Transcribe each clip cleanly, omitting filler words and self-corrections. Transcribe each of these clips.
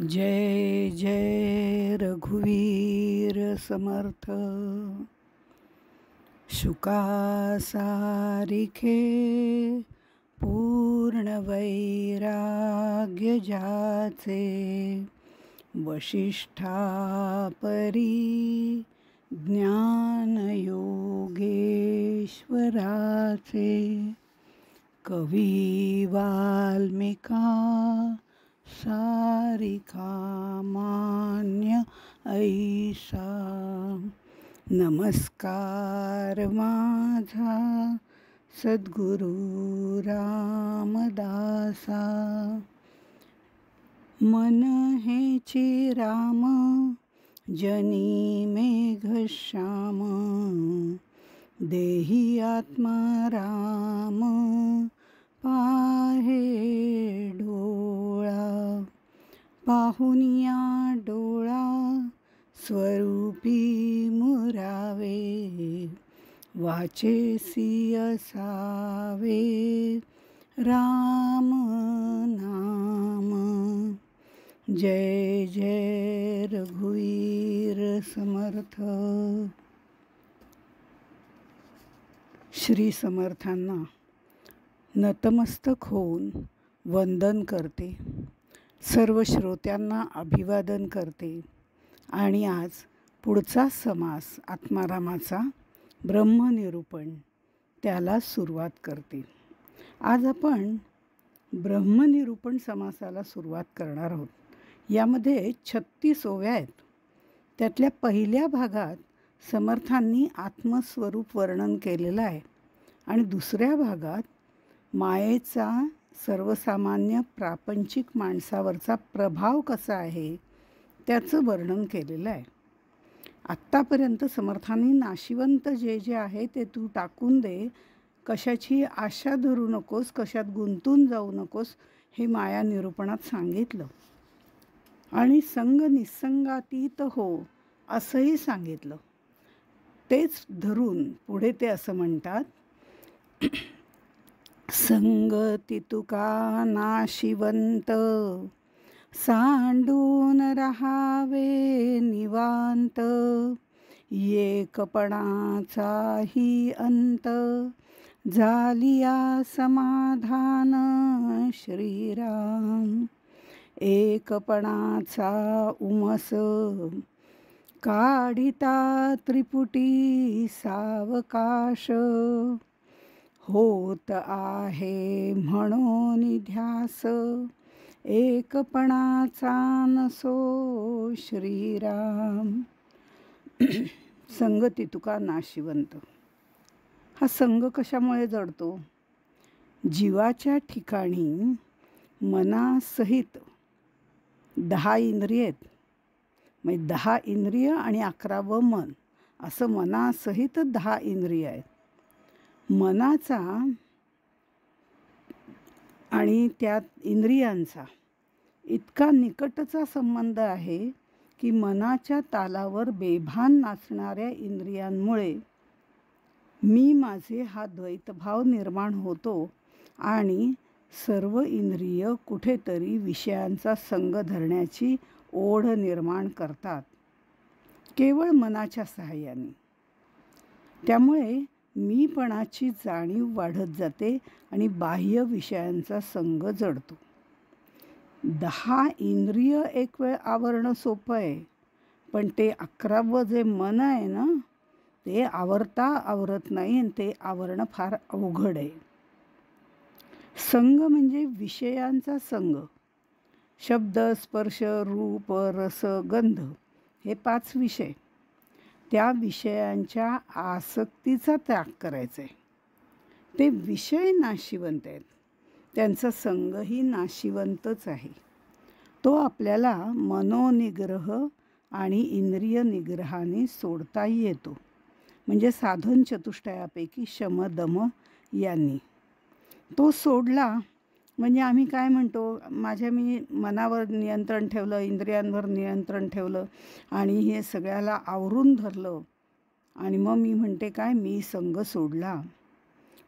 जय जय रघुवीर समर्थ। शुकासारिखे पूर्ण वैराग्य जाचे, वशिष्ठा परी ज्ञान योगेश्वराचे, कवी वाल्मिका सारिका मान्य ऐसा। नमस्कार माझा सद्गुरु रामदासा। मन हेची राम जनी मेघश्याम, देही आत्मा राम पाहे डोळा। पाहुनिया डोळा स्वरूपी मुरावे, वाचेसी असावे राम नाम। जय जय रघुवीर समर्थ। श्री समर्थांना नतमस्तक होऊन वंदन करते, सर्व श्रोत्यांना अभिवादन करते आणि आज पुढचा समास आत्मारामाचा ब्रह्मनिरूपण त्याला सुरुवात करते। आज आपण ब्रह्मनिरूपण समासाला सुरुवात करणार आहोत। यामध्ये 36 ओव्या आहेत। त्यातल्या पहिल्या भागात समर्थांनी आत्मस्वरूप वर्णन केलेलं आहे आणि दुसऱ्या भागात मायेचा सर्वसामान्य प्रापंचिक माणसावरचा प्रभाव कसा आहे त्याचं वर्णन केलेलं आहे। आत्तापर्यंत समर्थांनी नाशिवंत जे जे आहे ते तू टाकून दे, कशाची आशा धरू नकोस, कशात गुंतून जाऊ नकोस, हे माया निरूपणात सांगितलं आणि संग निसंगातीत हो असंही सांगितलं। तेच धरून पुढे ते असं म्हणतात, संगती तुका नाशिवंत, सांडून रहावे निवांत, एकपणाचाही अंत, झालिया समाधान श्रीराम। एकपणाचा उमस, काढिता त्रिपुटी सावकाश, होत आहे म्हणून ध्यास, एकपणाचा नसो श्रीराम। संगती तुका नाशिवंत। हा संग कशामुळे जडतो? जीवाच्या ठिकाणी मनासहित 10 इंद्रिय आहेत, म्हणजे 10 इंद्रिय आणि 11वं मन, असं मनासहित 10 इंद्रिय आहेत। मनाचा आणि त्यात इंद्रियांचा इतका निकटचा संबंध आहे की मनाच्या तालावर बेभान नाचणाऱ्या इंद्रियांमुळे मी माझे हा द्वैतभाव निर्माण होतो आणि सर्व इंद्रिय कुठेतरी विषयांचा संग धरण्याची ओढ निर्माण करतात, केवळ मनाच्या सहाय्याने। त्यामुळे मीपणाची जाणीव वाढत जाते आणि बाह्य विषयांचा संग जडतो। 10 इंद्रिय एक वेळ आवरणं सोपं आहे, पण ते 11वं जे मन आहे ना, ते आवरत नाही आणि ते आवरणं फार अवघड आहे। संग म्हणजे विषयांचा संग। शब्द, स्पर्श, रूप, रस, गंध हे 5 विषय। त्या विषयांच्या आसक्तीचा त्याग करायचा आहे। ते विषय नाशिवंत आहेत, त्यांचा संगही नाशिवंतच आहे। तो आपल्याला मनोनिग्रह आणि इंद्रिय निग्रहाने सोडता येतो, म्हणजे साधन चतुष्टयापैकी शम दम यांनी। तो सोडला म्हणजे आम्ही काय म्हणतो, मी मनावर नियंत्रण ठेवलं, इंद्रियांवर नियंत्रण ठेवलं आणि हे सगळ्याला आवरून धरलं आणि मग मी म्हणते काय, मी संग सोडला।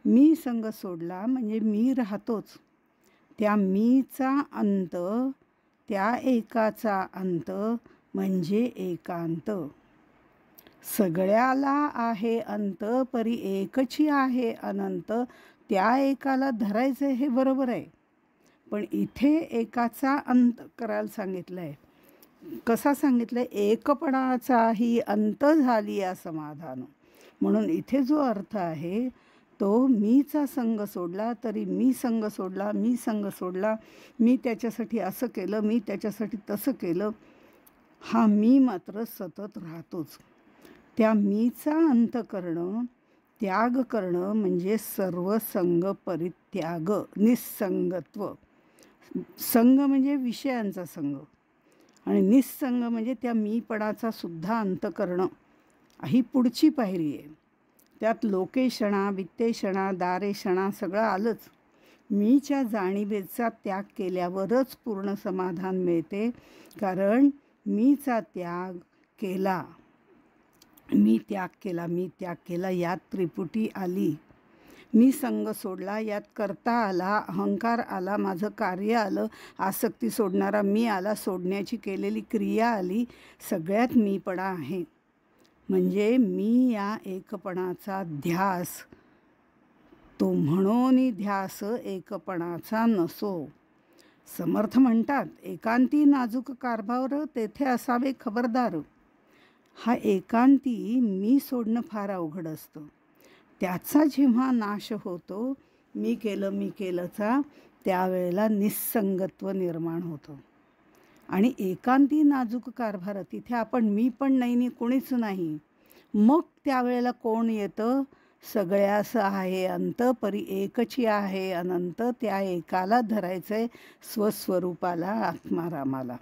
मी संग सोडला म्हणजे मी राहतोच, त्या मीचा अंत त्या एकाचा अंत म्हणजे एकांत. सगळ्याला आहे अंत परी एकची आहे अनंत. त्या एकाला धरायचं हे बरोबर आहे, पण इथे एकाचा अंत करायला सांगितलं आहे. कसा सांगितलं आहे? एकपणाचाही अंत झाली या समाधान. म्हणून इथे जो अर्थ आहे तो मीचा संग सोडला तरी मी संग सोडला, मी संग सोडला, मी त्याच्यासाठी असं केलं, मी त्याच्यासाठी तसं केलं, हा मी मात्र सतत राहतोच. त्या मीचा अंत करणं, त्याग करणं म्हणजे सर्व संग परित्याग, निस्संगत्व. संग म्हणजे विषयांचा संग आणि निस्संग म्हणजे त्या मीपणाचा सुद्धा अंत करणं. ही पुढची पायरी आहे. त्यात लोकेशणा, वित्तेषणा, दारेषणा सगळं आलंच. मीच्या जाणीवेचा त्याग केल्यावरच पूर्ण समाधान मिळते. कारण मीचा त्याग केला, मी त्याग केला, मी त्याग केला, यात त्रिपुटी आली. मी संग सोडला, यात करता आला, अहंकार आला, माझं कार्य आलं, आसक्ती सोडणारा मी आला, सोडण्याची केलेली क्रिया आली. सगळ्यात मीपणा आहे. म्हणजे मी या एकपणाचा ध्यास, तो म्हणून ध्यास एकपणाचा नसो. समर्थ म्हणतात, एकांती नाजूक कारभार तेथे असावे खबरदार. हा एकांती मी सोडणं फार अवघड असतं. त्याचा जेव्हा नाश होतो मी केलंचा, त्यावेळेला निस्संगत्व निर्माण होतं. आणि एकांती नाजूक कारभार तिथे आपण मी पण नाही, कोणीच नाही. मग त्यावेळेला कोण येतं? सगळ्यास आहे अंत परी एकची आहे अनंत. त्या एकाला धरायचं आहे, स्वस्वरूपाला, आत्मारामाला.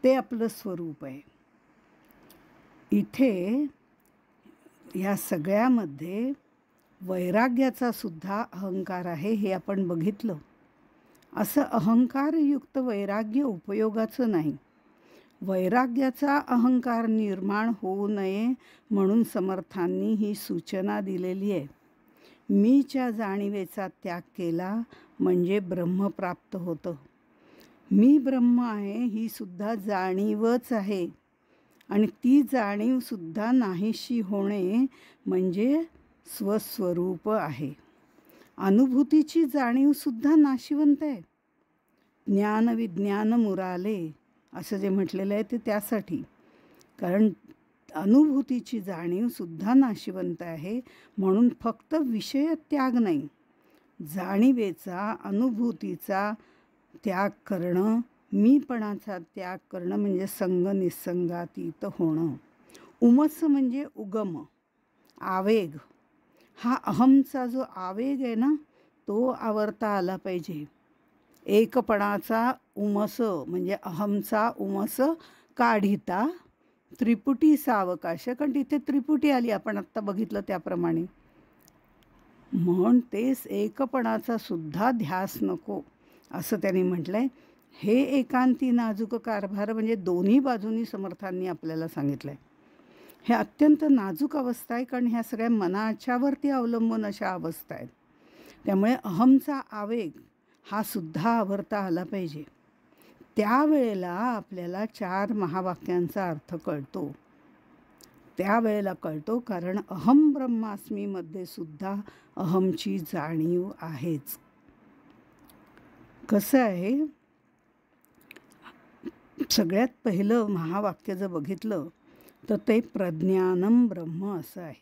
ते आपलं स्वरूप आहे. इथे या सगळ्यामध्ये वैराग्याचा सुद्धा अहंकार आहे, हे आपण बघितलं. असं अहंकारयुक्त वैराग्य उपयोगाचं नाही. वैराग्याचा अहंकार निर्माण होऊ नये म्हणून समर्थांनी ही सूचना दिलेली आहे. मीच्या जाणीवेचा त्याग केला म्हणजे ब्रह्म प्राप्त होतं. मी ब्रह्म आहे ही सुद्धा जाणीवच आहे. आणि ती जाणीवसुद्धा नाहीशी होणे म्हणजे स्वस्वरूप आहे. अनुभूतीची जाणीवसुद्धा नाशिवंत आहे. ज्ञान विज्ञान मुराले असं जे म्हटलेलं आहे ते त्यासाठी. कारण अनुभूतीची जाणीवसुद्धा नाशिवंत आहे. म्हणून फक्त विषय त्याग नाही, जाणीवेचा, अनुभूतीचा त्याग करणं, मीपणाचा त्याग करणं म्हणजे संग निसंगातीत होणं. उमस म्हणजे उगम, आवेग. हा अहमचा जो आवेग आहे ना, तो आवरता आला पाहिजे. एकपणाचा उमस म्हणजे अहमचा उमस काढिता त्रिपुटी सावकाश. कारण तिथे त्रिपुटी आली, आपण आत्ता बघितलं त्याप्रमाणे. म्हणून तेच एकपणाचा सुद्धा ध्यास नको असं त्यांनी म्हटलंय. हे एकांती नाजूक कारभार म्हणजे दोन्ही बाजूनी समर्थांनी आपल्याला सांगितलं आहे. हे अत्यंत नाजूक अवस्था आहे, कारण ह्या सगळ्या मनाच्यावरती अवलंबून अशा अवस्था आहेत. त्यामुळे अहमचा आवेग हा सुद्धा आवरता आला पाहिजे. त्यावेळेला आपल्याला 4 महावाक्यांचा अर्थ कळतो. त्यावेळेला कळतो, कारण अहम ब्रह्मास्मीमध्ये सुद्धा अहमची जाणीव आहेच. कसं आहे, सगळ्यात पहिलं महावाक्य जर बघितलं तर ते प्रज्ञानम ब्रह्म असं आहे.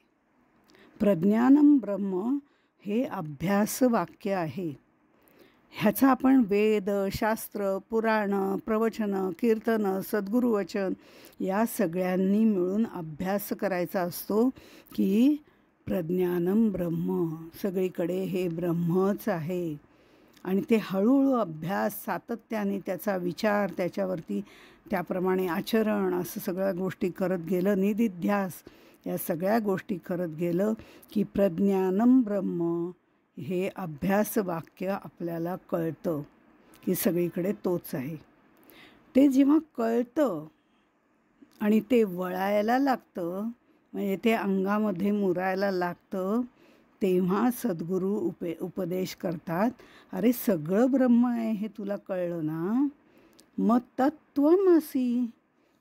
प्रज्ञानम ब्रह्म हे अभ्यास वाक्य आहे. ह्याचा आपण वेद, शास्त्र, पुराण, प्रवचन, कीर्तन, सद्गुरुवचन या सगळ्यांनी मिळून अभ्यास करायचा असतो की प्रज्ञानम ब्रह्म, सगळीकडे हे ब्रह्मच आहे. आणि ते हळूहळू अभ्यास, सातत्याने त्याचा विचार, त्याच्यावरती त्याप्रमाणे आचरण, असं सगळ्या गोष्टी करत गेलं, निदिध्यास या सगळ्या गोष्टी करत गेलं की प्रज्ञानम ब्रह्म हे अभ्यास वाक्य आपल्याला कळतं की सगळीकडे तोच आहे. ते जेव्हा कळतं आणि ते वळायला लागतं, म्हणजे ते अंगामध्ये मुरायला लागतं, तेव्हा सद्गुरू उपदेश करतात, अरे सगळं ब्रह्म आहे हे तुला कळलं ना, मग तत्त्वमसि,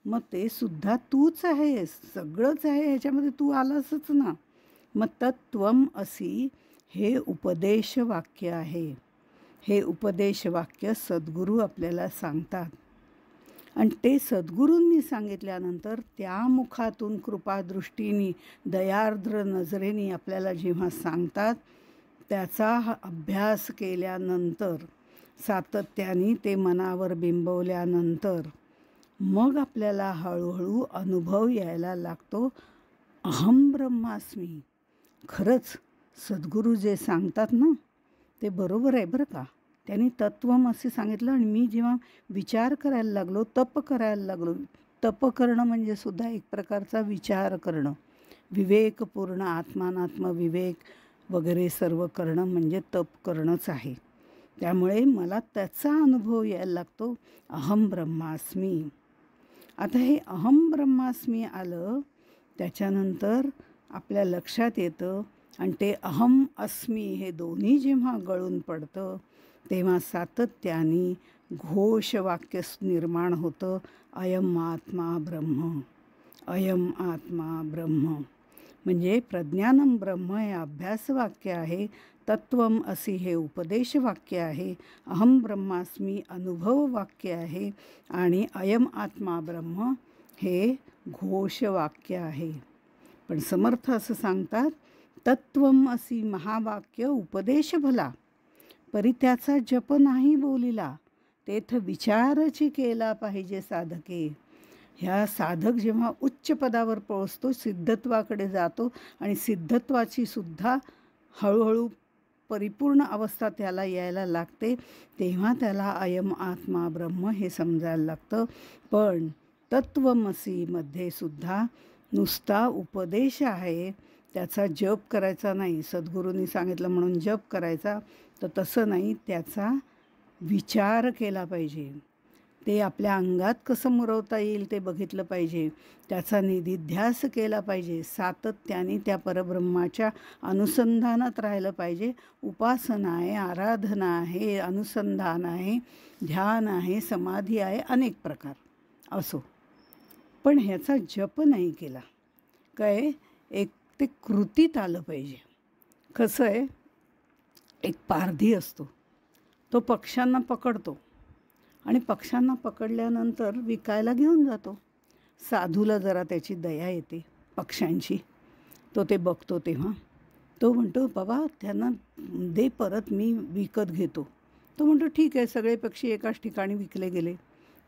मग ते सुद्धा तूच आहेस, सगळंच आहे ह्याच्यामध्ये, तू आलासच ना. मग तत्त्वम असी हे उपदेश वाक्य आहे. हे उपदेश वाक्य सद्गुरू आपल्याला सांगतात. आणि ते सद्गुरूंनी सांगितल्यानंतर त्या मुखातून कृपादृष्टीने दयार्द्र नजरेने आपल्याला जेव्हा सांगतात, त्याचा अभ्यास केल्यानंतर सातत्याने ते मनावर बिंबवल्यानंतर मग आपल्याला हळूहळू अनुभव यायला लागतो, अहम ब्रह्मास्मी. खरंच सद्गुरू जे सांगतात ना ते बरोबर आहे बरं का. त्यांनी तत्त्वमसी सांगितलं आणि मी जेव्हा विचार करायला लागलो, तप करायला लागलो, तप करणं म्हणजे सुद्धा एक प्रकारचा विचार करणं, विवेकपूर्ण आत्मानात्म विवेक वगैरे सर्व करणं म्हणजे तप करणंच आहे. त्यामुळे मला त्याचा अनुभव यायला लागतो, अहम ब्रह्मास्मी. आता हे अहम ब्रह्मास्मी आलं त्याच्यानंतर आपल्या लक्षात येतं आणि ते अहम अस्मी हे दोन्ही जेव्हा गळून पडतं तेव्हा सातत्याने घोषवाक्य निर्माण होतं, अयम आत्मा ब्रह्म, अयम आत्मा ब्रह्म. म्हणजे प्रज्ञानम ब्रह्म हे अभ्यासवाक्य आहे, तत्वम असी हे उपदेश वाक्य आहे, अहम ब्रह्मास्मी अनुभव वाक्य आहे आणि अयम आत्मा ब्रह्म हे घोषवाक्य आहे. पण समर्थ असं सांगतात, तत्वम असी महावाक्य उपदेश भला, परी त्याचा जप नाही बोलिला, तेथ विचारची केला पाहिजे साधके. ह्या साधक जेव्हा उच्च पदावर पोहोचतो, सिद्धत्वाकडे जातो आणि सिद्धत्वाची सुद्धा हळूहळू परिपूर्ण अवस्था त्याला यायला लागते, तेव्हा त्याला अयम आत्मा ब्रह्म हे समजायला लागतं. पण तत्वमसीमध्ये सुद्धा नुसता उपदेश आहे, त्याचा जप करायचा नाही. सद्गुरूंनी सांगितलं म्हणून जप करायचा, तर तसं नाही, त्याचा विचार केला पाहिजे. ते आपल्या अंगात कसं मुरवता येईल ते बघितलं पाहिजे, त्याचा निधिध्यास केला पाहिजे, सातत्याने त्या परब्रह्माच्या अनुसंधानात राहिलं पाहिजे. उपासना आहे, आराधना आहे, अनुसंधान आहे, ध्यान आहे, समाधी आहे, अनेक प्रकार असो. पण ह्याचा जप नाही केला काय, एक ते कृतीत आलं पाहिजे. कसं आहे, एक पारधी असतो, तो पक्ष्यांना पकडतो आणि पक्ष्यांना पकडल्यानंतर विकायला घेऊन जातो. साधूला जरा त्याची दया येते पक्ष्यांची, तो ते बघतो तेव्हा तो म्हणतो, बाबा त्यांना दे परत, मी विकत घेतो. तो म्हणतो ठीक आहे, सगळे पक्षी एकाच ठिकाणी विकले गेले.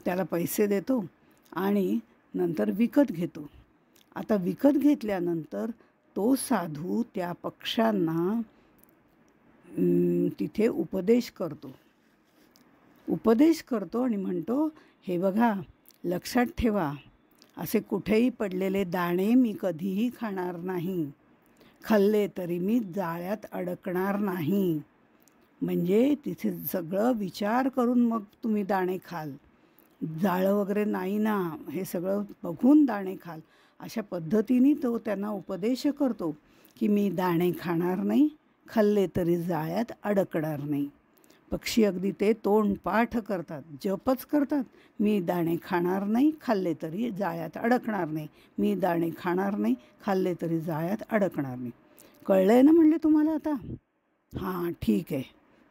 त्याला पैसे देतो आणि नंतर विकत घेतो. आता विकत घेतल्यानंतर तो साधू त्या पक्ष्यांना तिथे उपदेश करतो आणि म्हणतो, हे बघा, लक्षात ठेवा, असे कुठेही पडलेले दाणे मी कधीही खाणार नाही, खाल्ले तरी मी जाळ्यात अडकणार नाही. म्हणजे तिथे सगळं विचार करून मग तुम्ही दाणे खाल, जाळं वगैरे नाही ना, हे सगळं बघून दाणे खाल. अशा पद्धतीने तो त्यांना उपदेश करतो की मी दाणे खाणार नाही, खाल्ले तरी जाळ्यात अडकणार नाही. पक्षी अगदी ते तोंडपाठ करतात, जपच करतात, मी दाणे खाणार नाही, खाल्ले तरी जाळ्यात अडकणार नाही, मी दाणे खाणार नाही, खाल्ले तरी जाळ्यात अडकणार नाही. कळलं आहे ना म्हणले तुम्हाला आता? हां, ठीक आहे.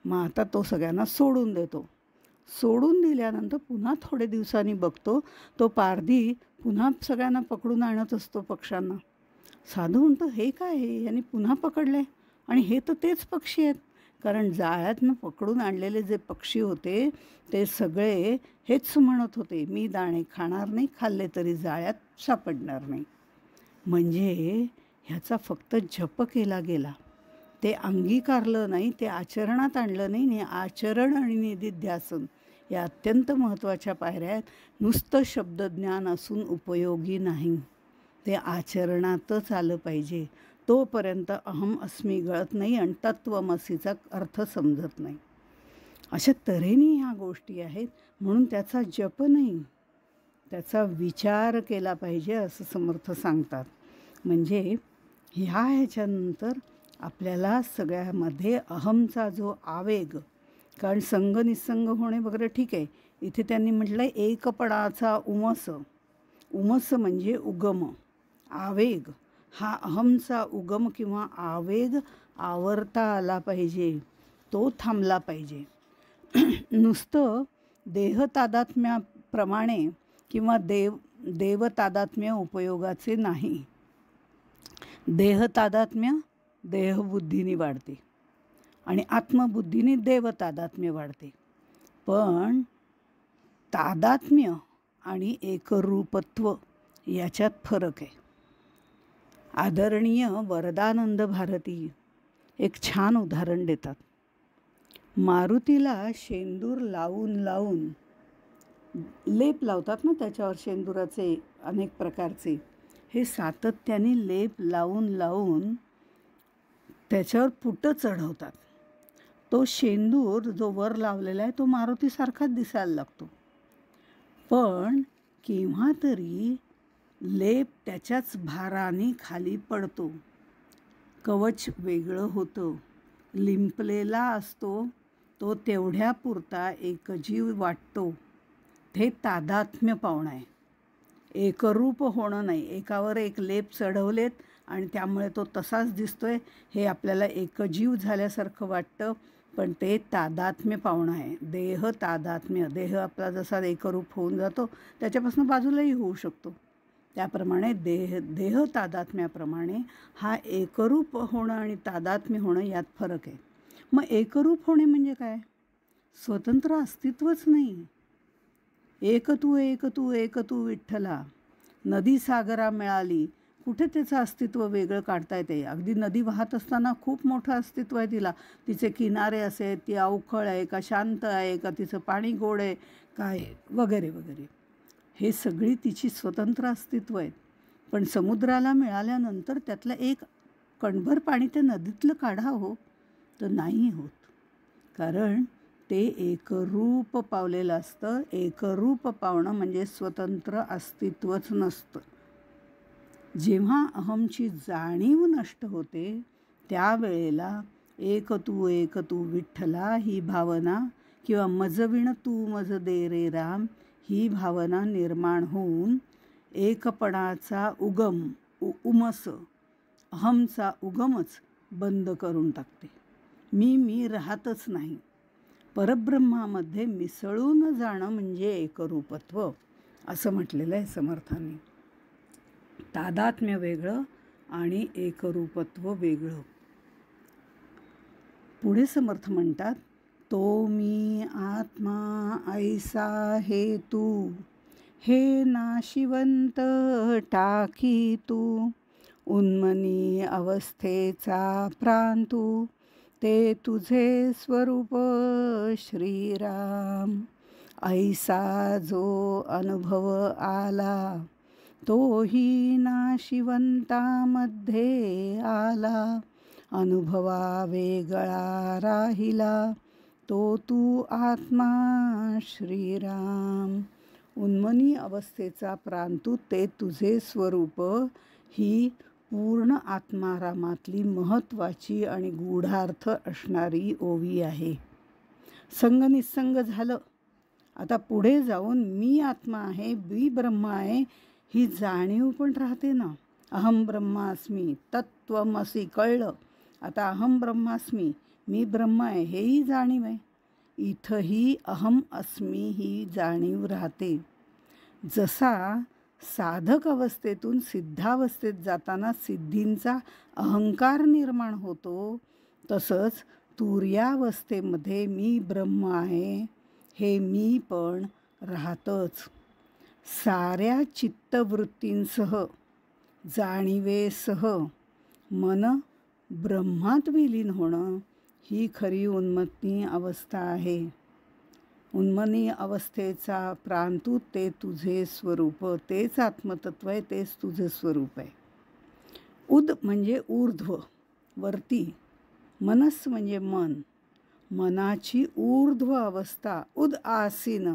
मग आता तो सगळ्यांना सोडून देतो. सोडून दिल्यानंतर पुन्हा थोडे दिवसांनी बघतो, तो पारधी पुन्हा सगळ्यांना पकडून आणत असतो पक्ष्यांना. साधू म्हणतो, हे काय, हे यांनी पुन्हा पकडले आणि हे तर तेच पक्षी आहेत. कारण जाळ्यातनं पकडून आणलेले जे पक्षी होते ते सगळे हेच म्हणत होते, मी दाणे खाणार नाही, खाल्ले तरी जाळ्यात सापडणार नाही. म्हणजे ह्याचा फक्त जप केला गेला, ते अंगीकारलं नाही, ते आचरणात आणलं नाही. आणि आचरण आणि निधिध्यासन या अत्यंत महत्त्वाच्या पायऱ्या आहेत. नुसतं शब्दज्ञान असून उपयोगी नाही, ते आचरणातच आलं पाहिजे. तोपर्यंत अहम अस्मी गळत नाही आणि तत्वमसीचा अर्थ समजत नाही. अशा तऱ्हेने ह्या गोष्टी आहेत. म्हणून त्याचा जप नाही, त्याचा विचार केला पाहिजे असं समर्थ सांगतात. म्हणजे ह्याच्यानंतर आपल्याला सगळ्यामध्ये अहमचा जो आवेग, कारण संग निसंग होणे वगैरे ठीक आहे, इथे त्यांनी म्हटलं एकपणाचा उमस. उमस म्हणजे उगम, आवेग. हा अहमचा उगम किंवा आवेग आवरता आला पाहिजे, तो थांबला पाहिजे. नुसतं देहतादात्म्याप्रमाणे किंवा देवतादात्म्य उपयोगाचे नाही. देहतादात्म्य देहबुद्धीने वाढते आणि आत्मबुद्धीने देवतादात्म्य वाढते. पण तादात्म्य आणि एकरूपत्व याच्यात फरक आहे. आदरणीय वरदानंद भारती एक छान उदाहरण देतात. मारुतीला शेंदूर लावून लावून लेप लावतात ना, त्याच्यावर शेंदुराचे अनेक प्रकारचे, हे सातत्याने लेप लावून लावून त्याच्यावर पुटं चढवतात. तो शेंदूर जो वर लावलेला आहे तो मारुतीसारखाच दिसायला लागतो. पण केव्हा तरी लेप त्याच्याच भाराने खाली पडतो, कवच वेगळं होतं, लिंपलेला असतो तो तेवढ्यापुरता एकजीव वाटतो. ते तादात्म्य पावणं आहे, एकरूप होणं नाही. एकावर एक लेप चढवलेत आणि त्यामुळे तो तसाच दिसतोय, हे आपल्याला एकजीव झाल्यासारखं वाटतं, पण ते तादात्म्य पावणं आहे. देह तादात्म्य, देह आपला जसा एकरूप होऊन जातो त्याच्यापासून बाजूलाही होऊ शकतो, त्याप्रमाणे देह तादात्म्याप्रमाणे हा एकरूप होणं आणि तादात्म्य होणं यात फरक आहे. मग एकरूप होणे म्हणजे काय? स्वतंत्र अस्तित्वच नाही. एक तू एक तू एक तू विठ्ठला, नदी सागरा मिळाली, कुठे त्याचं अस्तित्व वेगळं काढता येते? अगदी नदी वाहत असताना खूप मोठं अस्तित्व आहे तिला, तिचे किनारे असे, ती अवखळ आहे का शांत आहे का, तिचं पाणी गोड आहे काय वगैरे वगैरे, हे सगळी तिची स्वतंत्र अस्तित्व आहेत. पण समुद्राला मिळाल्यानंतर त्यातलं एक कणभर पाणी त्या नदीतलं काढा हो, तर नाही होत, कारण ते एकरूप पावलेलं असतं. एकरूप पावणं म्हणजे स्वतंत्र अस्तित्वच नसतं. जेव्हा अहमची जाणीव नष्ट होते त्यावेळेला एक तू विठ्ठला ही भावना किंवा मजविण तू मज दे रे राम ही भावना निर्माण होऊन एकपणाचा उगम उमस, अहमचा उगमच बंद करून टाकते. मी राहतच नाही. परब्रह्मामध्ये मिसळून जाणं म्हणजे एकरूपत्व, असं म्हटलेलं आहे समर्थांनी. तादात्म्य वेगळं आणि एकरूपत्व वेगळं. पुढे समर्थ म्हणतात, तो मी आत्मा ऐसा हे तू, हे नाशिवंत टाकी तू, उन्मनी अवस्थेचा प्रांतू, ते तुझे स्वरूप श्रीराम. ऐसा जो अनुभव आला, तोही नाशिवंतामध्ये आला, अनुभवा वेगळा राहिला, तो तू आत्मा श्रीराम. उन्मनी अवस्थेचा प्रांतू ते तुझे स्वरूप ही पूर्ण आत्मारामातली महत्त्वाची आणि गूढार्थ असणारी ओवी आहे. संग निसंग झालं, आता पुढे जाऊन मी आत्मा आहे, मी ब्रह्म आहे ही जाणीव पण राहते ना. अहम ब्रह्मास्मी तत्त्वमसी कळलं, आता अहम ब्रह्मास्मी मी ब्रह्म आहे हेही जाणीव आहे. इथंही अहम अस्मी ही जाणीव राहते. जसा साधक अवस्थेतून सिद्धावस्थेत जाताना सिद्धींचा अहंकार निर्माण होतो, तसंच तुर्यावस्थेमध्ये मी ब्रह्म आहे हे मी पण राहतच. साऱ्या चित्तवृत्तींसह जाणीवेसह मन ब्रह्मात विलीन होणं ही खरी उन्मत्ती अवस्था आहे. उन्मनी अवस्थेचा प्रांतू ते तुझे स्वरूप, तेच आत्मतत्व आहे, तेच तुझे स्वरूप आहे. उद म्हणजे ऊर्ध्व, वरती. मनस म्हणजे मन, मनाची ऊर्ध्व अवस्था. उद आसीन,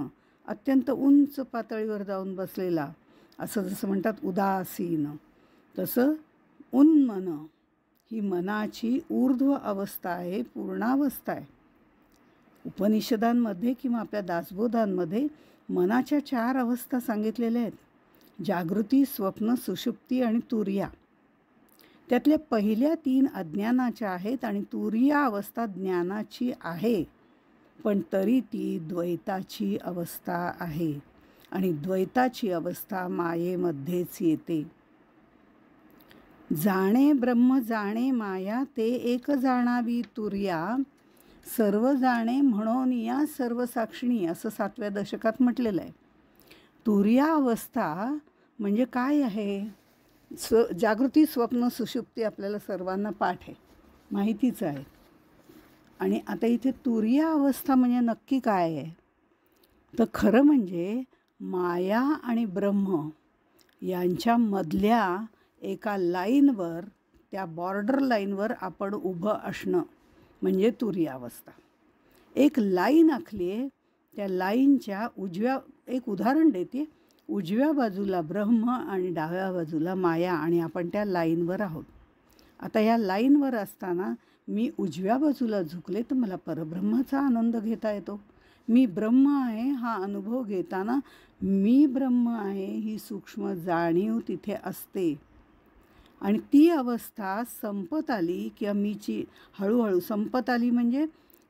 अत्यंत उंच पातळीवर जाऊन बसलेला, असं जसं म्हणतात उदासीन, तसं उन्मन ही मनाची ऊर्ध्व अवस्था आहे, पूर्णावस्था आहे. उपनिषदांमध्ये किंवा आपल्या दासबोधांमध्ये मनाच्या 4 अवस्था सांगितलेल्या आहेत. जागृती, स्वप्न, सुषुप्ती आणि तुर्या. त्यातल्या पहिल्या 3 अज्ञानाच्या आहेत आणि तुर्या अवस्था ज्ञानाची आहे. पण तरी ती द्वैताची अवस्था आहे आणि द्वैताची अवस्था मायेमध्येच येते. जाणे ब्रह्म जाणे माया ते एक जाणावी तुर्या, सर्व जाणे म्हणून या सर्व साक्षिणी, असं 7व्या दशकात म्हटलेलं आहे. तुर्या अवस्था म्हणजे काय आहे? जागृती, स्वप्न, सुषुप्ती आपल्याला सर्वांना पाठ आहे, माहितीच आहे. आणि आता इथे तुर्या अवस्था म्हणजे नक्की काय आहे? तर खरं म्हणजे माया आणि ब्रह्म यांच्यामधल्या एका लाईनवर, त्या बॉर्डर लाईनवर आपण उभं असणं म्हणजे तुर्या अवस्था. एक लाईन आखली आहे, त्या लाईनच्या एक उदाहरण देते. उजव्या बाजूला ब्रह्म आणि डाव्या बाजूला माया आणि आपण त्या लाईनवर आहोत. आता या लाईनवर असताना मी उजव्या बाजूला झुकले तर मला परब्रह्माचा आनंद घेता येतो. मी ब्रह्म आहे हा अनुभव घेताना मी ब्रह्म आहे ही सूक्ष्म जाणीव तिथे असते. आणि ती अवस्था संपत आली किंवा मीची हळूहळू संपत आली म्हणजे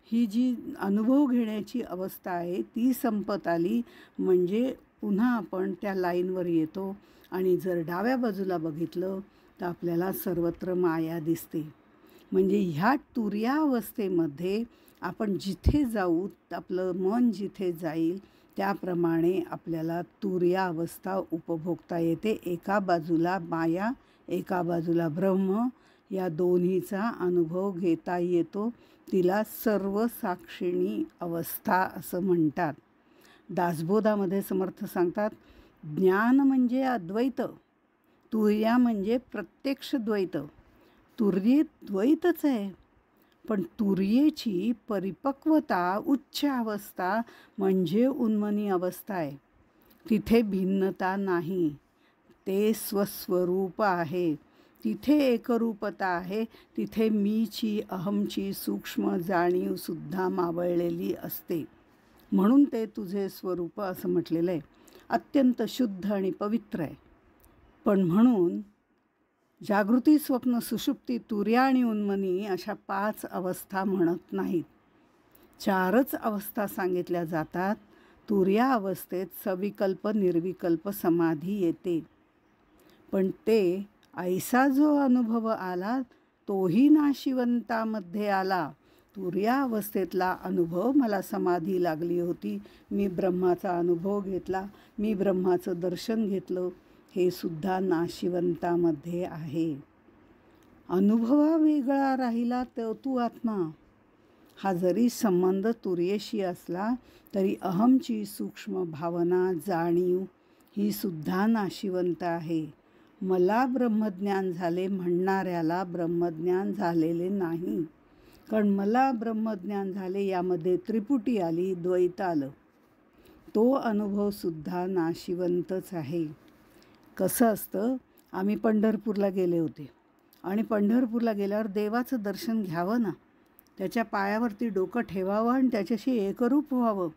ही जी अनुभव घेण्याची अवस्था आहे ती संपत आली म्हणजे पुन्हा आपण त्या लाईनवर येतो. आणि जर डाव्या बाजूला बघितलं तर आपल्याला सर्वत्र माया दिसते. म्हणजे ह्या तुर्या अवस्थेमध्ये आपण जिथे जाऊ, आपलं मन जिथे जाईल त्याप्रमाणे आपल्याला तुर्या अवस्था उपभोगता येते. एका बाजूला माया, एका बाजूला ब्रह्म, या दोन्हीचा अनुभव घेता येतो. तिला सर्व साक्षिणी अवस्था असं म्हणतात. दासबोधामध्ये समर्थ सांगतात, ज्ञान म्हणजे अद्वैत, तुर्या म्हणजे प्रत्यक्ष द्वैत. तुर्येत द्वैतच आहे, पण तुर्येची परिपक्वता, उच्च अवस्था म्हणजे उन्मनी अवस्था आहे. तिथे भिन्नता नाही, ते स्वस्वरूप आहे. तिथे एकरूपता आहे. तिथे मीची, अहमची सूक्ष्म जाणीवसुद्धा मावळलेली असते. म्हणून ते तुझे स्वरूप असं म्हटलेलं आहे. अत्यंत शुद्ध आणि पवित्र आहे. पण म्हणून जागृती, स्वप्न, सुषुप्ती, तुर्या आणि उन्मनी अशा 5 अवस्था म्हणत नाहीत. 4च अवस्था सांगितल्या जातात. तुर्या अवस्थेत सविकल्प निर्विकल्प समाधी येते. पण ते ऐसा जो अनुभव आला तोही नाशिवंतामध्ये आला. तुर्या अवस्थेतला अनुभव, मला समाधी लागली होती, मी ब्रह्माचा अनुभव घेतला, मी ब्रह्माचं दर्शन घेतलं, हे सुद्धा नाशिवंतामध्ये आहे. अनुभवा वेगळा राहिला तर तू आत्मा. हा जरी संबंध तुर्येशी असला तरी अहमची सूक्ष्म भावना, जाणीव ही सुद्धा नाशिवंत आहे. मला ब्रह्मज्ञान झाले म्हणणाऱ्याला ब्रह्मज्ञान झालेले नाही. कारण मला ब्रह्मज्ञान झाले यामध्ये त्रिपुटी आली, द्वैत आलं. तो अनुभवसुद्धा नाशिवंतच आहे. कसं असतं, आम्ही पंढरपूरला गेले होते आणि पंढरपूरला गेल्यावर देवाचं दर्शन घ्यावं ना, त्याच्या पायावरती डोकं ठेवावं आणि त्याच्याशी एकरूप व्हावं.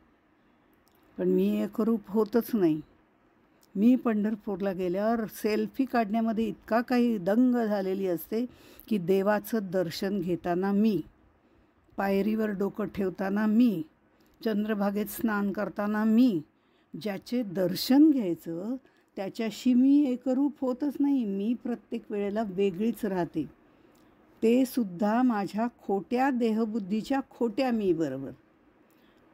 पण मी एकरूप होतच नाही. मी पंढरपूरला गेल्यावर सेल्फी काढण्यामध्ये इतका काही दंग झालेली असते की देवाचं दर्शन घेताना मी, पायरीवर डोकं ठेवताना मी, चंद्रभागेत स्नान करताना मी, ज्याचे दर्शन घ्यायचं त्याच्याशी मी एकरूप होतच नाही. मी प्रत्येक वेळेला वेगळीच राहते. ते सुद्धा माझ्या खोट्या देहबुद्धीच्या खोट्या मी बरोबर.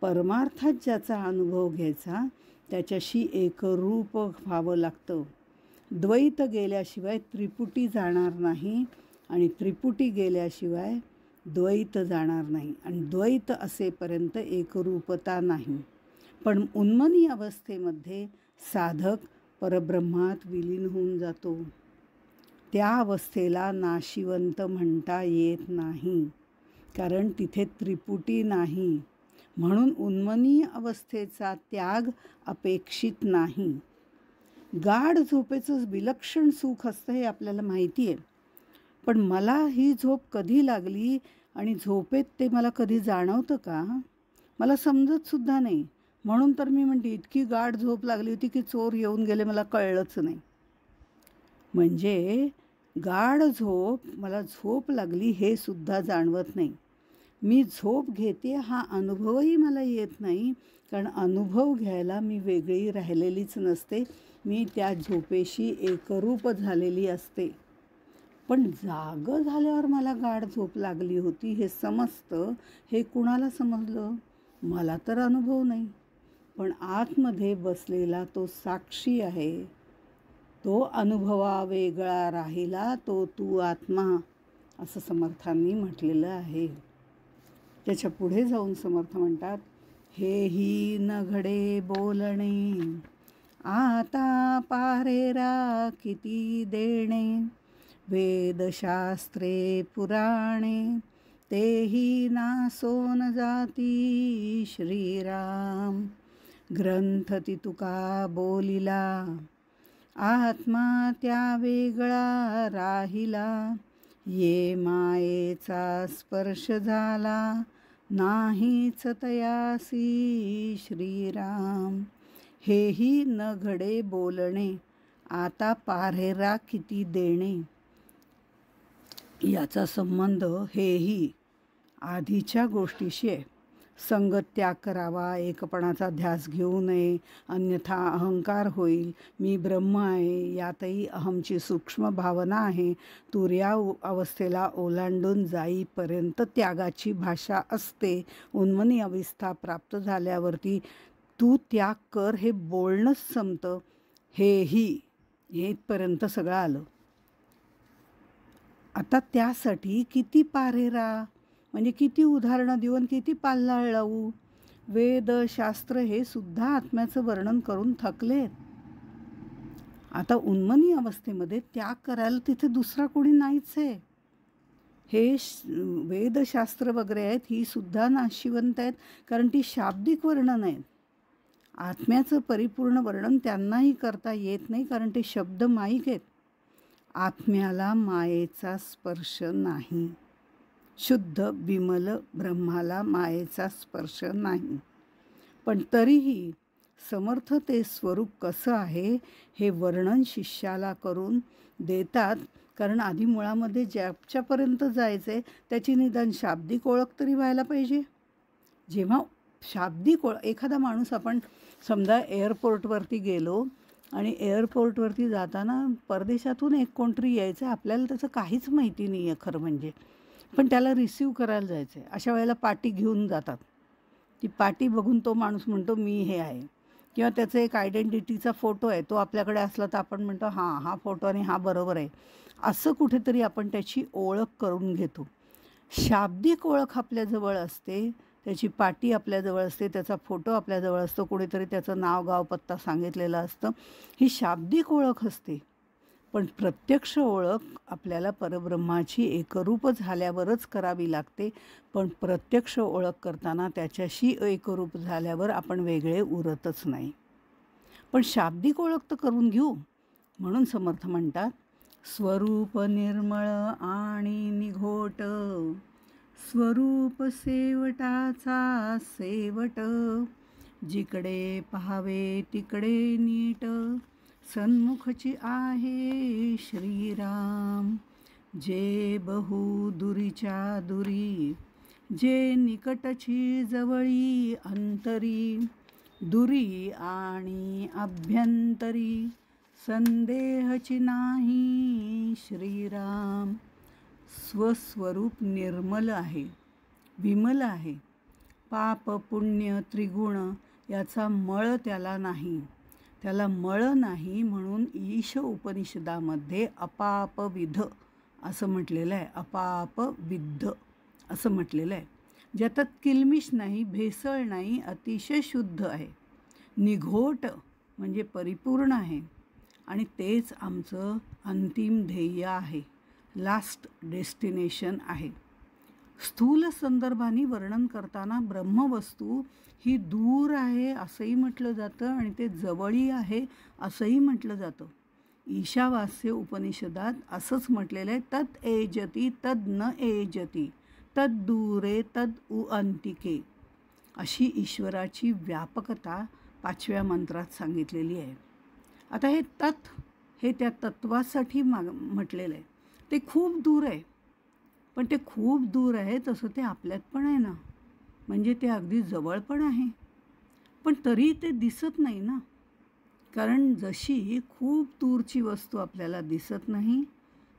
परमार्थात ज्याचा अनुभव घ्यायचा त्याच्याशी एकरूप व्हावं लागतं. द्वैत गेल्याशिवाय त्रिपुटी जाणार नाही आणि त्रिपुटी गेल्याशिवाय द्वैत जाणार नाही आणि द्वैत असेपर्यंत एकरूपता नाही. पण उन्मनी अवस्थेमध्ये साधक परब्रह्मात विलीन होऊन जातो. त्या अवस्थेला नाशिवंत म्हणता येत नाही, कारण तिथे त्रिपुटी नाही. म्हणून उन्मनी अवस्थेचा त्याग अपेक्षित नाही. गाढ झोपेचं विलक्षण सुख असतं हे आपल्याला माहिती आहे. पण मला ही झोप कधी लागली आणि झोपेत ते मला कधी जाणवतं का? मला समजतसुद्धा नाही. म्हणून तर मी म्हणते इतकी गाढ झोप लागली होती की चोर येऊन गेले मला कळलंच नाही. म्हणजे गाढ झोप, मला झोप लागली हे सुद्धा जाणवत नाही. मी झोप घेते हा अनुभवही मला येत नाही, कारण अनुभव घ्यायला मी वेगळी राहिलेलीच नसते. मी त्या झोपेशी एकरूप झालेली असते. पण जागं झाल्यावर मला गाढ झोप लागली होती हे समजतं. हे कुणाला समजलं? मला तर अनुभव नाही. पण आतमध्ये बसलेला तो साक्षी आहे. तो अनुभवा वेगळा राहिला तो तू आत्मा, असं समर्थांनी म्हटलेलं आहे. त्याच्या पुढे जाऊन समर्थ म्हणतात, हेही न घडे बोलणे, आता पारेरा किती देणे, वेदशास्त्रे पुराणे, तेही नासोन जाती श्रीराम. ग्रंथ ती तुका बोलिला, आत्मा त्या वेगळा राहिला, ये मायेचा स्पर्श झाला, नाहीच तयासी श्रीराम. हेही न घडे बोलणे, आता पाऱ्हेरा किती देणे. याचा संबंध हेही आधीच्या गोष्टीशी आहे. संगत त्याग करावा, एकपणाचा ध्यास घेऊ नये, अन्यथा अहंकार होईल. मी ब्रह्म आहे, यातही अहमची सूक्ष्म भावना आहे. तुर्या अवस्थेला ओलांडून जाईपर्यंत त्यागाची भाषा असते. उन्मनी अवस्था प्राप्त झाल्यावरती तू त्याग कर हे बोलणंच संपतं. हेही इथपर्यंत सगळं आलं. आता त्यासाठी किती पारेरा, म्हणजे किती उदाहरणं देऊन किती पाल्हाळ लावू. वेद शास्त्र हे सुद्धा आत्म्याचं वर्णन करून थकलेत. आता उन्मनी अवस्थेमध्ये त्याग करायला तिथे दुसरा कोणी नाहीच आहे. हे वेदशास्त्र वगैरे आहेत ही सुद्धा नाशिवंत आहेत, कारण ती शाब्दिक वर्णन आहेत. आत्म्याचं परिपूर्ण वर्णन त्यांनाही करता येत नाही, कारण ते शब्द माईक आहेत. आत्म्याला मायेचा स्पर्श नाही. शुद्ध विमल ब्रह्माला मायेचा स्पर्श नाही. पण तरीही समर्थ ते स्वरूप कसं आहे हे वर्णन शिष्याला करून देतात, कारण आधी मुळामध्ये ज्याच्यापर्यंत जायचं आहे त्याची निदान शाब्दिक ओळख तरी व्हायला पाहिजे. जेव्हा शाब्दिक एखादा माणूस, आपण समजा एअरपोर्टवरती गेलो आणि एअरपोर्टवरती जाताना परदेशातून एक कोणतरी यायचं आहे, आपल्याला त्याचं काहीच माहिती नाही आहे खरं म्हणजे, पण त्याला रिसीव करायला जायचं आहे. अशा वेळेला पाटी घेऊन जातात. ती पाटी बघून तो माणूस म्हणतो मी हे आहे, किंवा त्याचा एक आयडेंटिटीचा फोटो आहे तो आपल्याकडे असला तर आपण म्हणतो हां हा फोटो आणि हा बरोबर आहे. असं कुठेतरी आपण त्याची ओळख करून घेतो. शाब्दिक ओळख आपल्याजवळ असते, त्याची पाटी आपल्याजवळ असते, त्याचा फोटो आपल्याजवळ असतो, कुणीतरी त्याचं नाव गाव पत्ता सांगितलेलं असतं. ही शाब्दिक ओळख असते. पण प्रत्यक्ष ओळख आपल्याला परब्रह्माची एकरूप झाल्यावरच करावी लागते. पण प्रत्यक्ष ओळख करताना त्याच्याशी एकरूप झाल्यावर आपण वेगळे उरतच नाही. पण शाब्दिक ओळख तर करून घेऊ. म्हणून समर्थ म्हणतात, स्वरूप निर्मळ आणि निघोट, स्वरूप सेवटाचा सेवट, जिकडे पाहावे तिकडे नीट, सन्मुखची आहे श्रीराम. जे बहु दुरीच्या दुरी, जे निकटची जवळी अंतरी, दुरी आणि अभ्यंतरी, संदेहची नाही श्रीराम. स्वस्वरूप निर्मल आहे, विमल आहे. पाप पुण्य त्रिगुण याचा मळ त्याला नाही. त्याला मळ नाही म्हणून ईश उपनिषदामध्ये अपापविध असं म्हटलेलं आहे. अपापविद्ध असं म्हटलेलं आहे. ज्याच्यात किलमिश नाही, भेसळ नाही, अतिशय शुद्ध आहे. निघोट म्हणजे परिपूर्ण आहे. आणि तेच आमचं अंतिम ध्येय आहे, लास्ट डेस्टिनेशन आहे. स्थूल संदर्भाने वर्णन करताना ब्रह्मवस्तू ही दूर आहे असंही म्हटलं जातं आणि ते जवळी आहे असंही म्हटलं जातं. ईशावास्य उपनिषदात असंच म्हटलेलं आहे, तत् एजती तद न एजती, तद दूरे तद उ अंतिके. अशी ईश्वराची व्यापकता 5व्या मंत्रात सांगितलेली आहे. आता हे तत् हे त्या तत्वासाठी म्हटलेलं आहे. ते खूप दूर आहे, पण ते खूप दूर आहे तसं ते आपल्यात पण आहे ना. म्हणजे ते अगदी जवळ पण आहे, पण तरी ते दिसत नाही ना. कारण जशी खूप दूरची वस्तू आपल्याला दिसत नाही,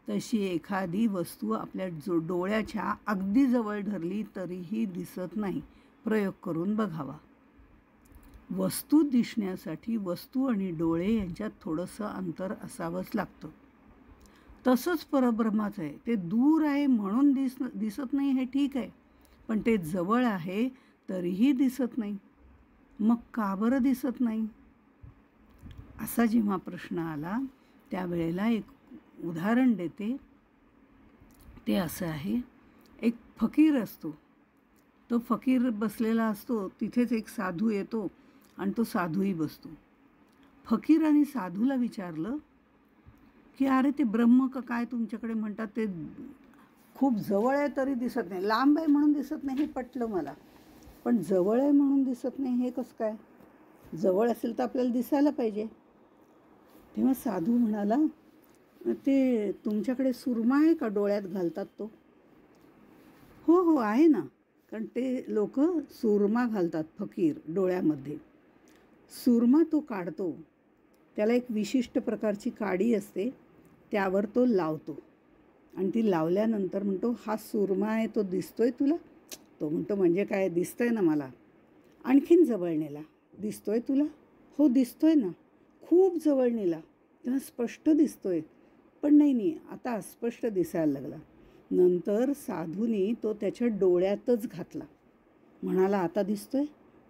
तशी एखादी वस्तू आपल्या डोळ्याच्या अगदी जवळ धरली तरीही दिसत नाही. प्रयोग करून बघावा. वस्तू दिसण्यासाठी वस्तू आणि डोळे यांच्यात थोडंसं अंतर असावंच लागतं. तसंच परब्रह्माचं आहे. ते दूर आहे म्हणून दिसत नाही हे ठीक आहे, पण ते जवळ आहे तरीही दिसत नाही. मग का बरं दिसत नाही? असा जेव्हा प्रश्न आला त्यावेळेला एक उदाहरण देते. ते असं आहे, एक फकीर असतो. तो फकीर बसलेला असतो, तिथेच एक साधू येतो आणि तो साधूही बसतो. फकीर आणि साधूला विचारलं की अरे ते ब्रह्म का काय तुमच्याकडे म्हणतात ते खूप जवळ आहे तरी दिसत नाही. लांब आहे म्हणून दिसत नाही हे पटलं मला, पण जवळ आहे म्हणून दिसत नाही हे कसं काय? जवळ असेल तर आपल्याला दिसायला पाहिजे. तेव्हा साधू म्हणाला, ते तुमच्याकडे सुरमा आहे का डोळ्यात घालतात तो? हो हो आहे ना. कारण ते लोक सुरमा घालतात फकीर डोळ्यामध्ये. सुरमा तो काढतो, त्याला एक विशिष्ट प्रकारची काडी असते, त्यावर तो लावतो आणि ती लावल्यानंतर म्हणतो हा सुरमा आहे तो दिसतोय तुला? तो म्हणतो म्हणजे काय दिसतोय ना मला. आणखीन जवळ नेला, दिसतोय तुला? हो दिसतोय ना. खूप जवळ नेला, तेव्हा स्पष्ट दिसतोय. पण नाही आता अस्पष्ट दिसायला लागला. नंतर साधूनी तो त्याच्या डोळ्यातच घातला. म्हणाला आता दिसतोय?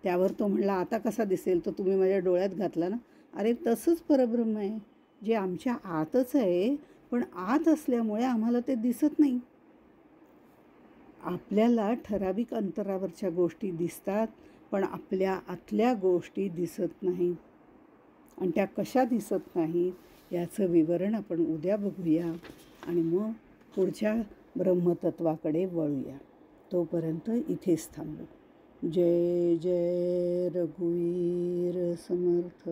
त्यावर तो म्हणला आता कसा दिसेल, तो तुम्ही माझ्या डोळ्यात घातला ना. अरे तसंच परब्रह्म आहे, जे आमच्या आतच आहे, पण आत असल्यामुळे आम्हाला ते दिसत नाही. आपल्याला ठराविक अंतरावरच्या गोष्टी दिसतात, पण आपल्या आतल्या गोष्टी दिसत नाहीत. आणि त्या कशा दिसत नाहीत याचं विवरण आपण उद्या बघूया आणि मग पुढच्या ब्रह्मतत्वाकडे वळूया. तोपर्यंत इथेच थांबू. जय जय रघुवीर समर्थ.